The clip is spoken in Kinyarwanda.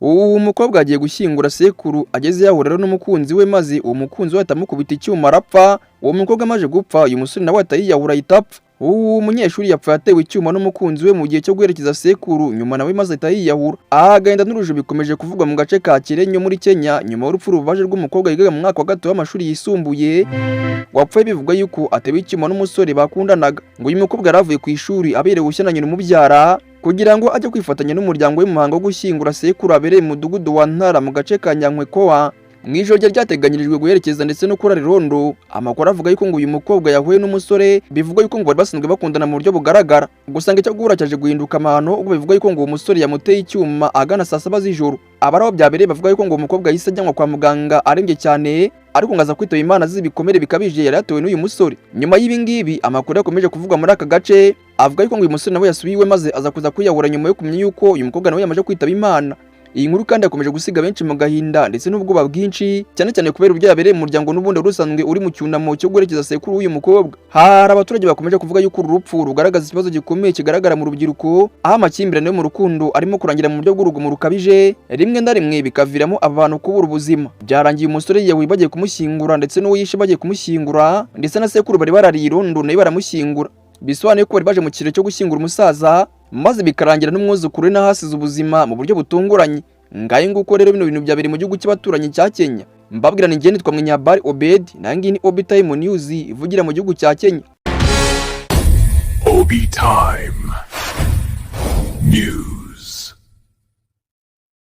umukobwa agiye gushyingura sekuru ageze yahura n'umukunzi we maze uwo mukunzi we atamukubita icyuma arapfa. Uwo mukobwa amaze gupfa uyu musore nawe atayiyahura itapfa. Umunyeshuri yapfa yatewe icyuma n'umukunzi we mu gihe cyo guherekeza sekuru nyuma nawe maze atayiyahura. Agahinda n'urujo bikomeje kuvugwa mu gace ka Kirenyo muri Kenya nyuma y'urupfu rubaje rw'umukobwa yigaga mu mwaka wa gatatu w'amashuri yisumbuye wapfuye bivugwa yuko atewe icyuma n'umusore bakundanaga. Ngo uyu mukobwa yaravuye ku ishuri aberewe gushya na nyina umubyara kugira ngo ajye kwifatanya n'umuryango we mu muhango wo gushyingura sekuru abereye mu mudugudu wa Ntara mu gace ka Nyankwekowa. Mu ijoro ryateganyirijwe guherekeza ndetse no kurara irondo. Amakuru avuga yuko ngo uyu mukobwa yahuye n'umusore bivugwa yuko ngo bari basanzwe bakundana mu buryo bugaragara. Gusa ngo icyo guhura cyaje guhinduka amahano ubwo bivugwa yuko ngo uwo musore yamuteye icyuma agana saa 7 z'ijoro. Abaraho byabereye bavuga yuko ngo uwo mukobwa yahise ajyanwa kwa muganga arembye cyane ariko ngaza kwitaba Imana z'ibikomere bikabije yari yatewe n'uyu musore. Nyuma y'ibi ngibi amakuru yakomeje kuvugwa muri aka gace avuga yuko ngo uyu musore nawe yasubiwe maze aza kuza kwiyahura nyuma yo kumenya yuko uyu mukobwa nawe yamaze kwitaba Imana. Iyi nkuru kandi yakomeje gusiga benshi mu gahinda ndetse n'ubwoba bwinshi cyane cyane kubera uburyo yabereye mu muryango n'ubundi rusanzwe uri mu cyunamo cyo guherekeza sekuru w'uyu mukobwa. Hari abaturage bakomeje kuvuga yuko uru rupfu rugaragaza ikibazo gikomeye kigaragara mu rubyiruko aho amakimbirane yo mu rukundo arimo kurangira mu buryo bw'urugomo rukabije rimwe na rimwe bikaviramo abantu kubura ubuzima. Byarangiye umusore yawe bagiye kumushyingura ndetse n'uwo yishe bagiye kumushyingura ndetse na sekuru bari barariye irondo nayo baramushyingura. Bisobanuye ko bari baje mu kirere cyo gushyingura umusaza maze bikarangira n'umwuzukuru we n'ahasize ubuzima mu buryo butunguranye. Ngaye nguko rero bino bintu byabereye mu gihugu cy'abaturanyi cya Kenya. Mbabwira ni ngende twa Mwenyabari Obed nangi ni Obi Time News ivugira mu gihugu cya Kenya. Obi Time News.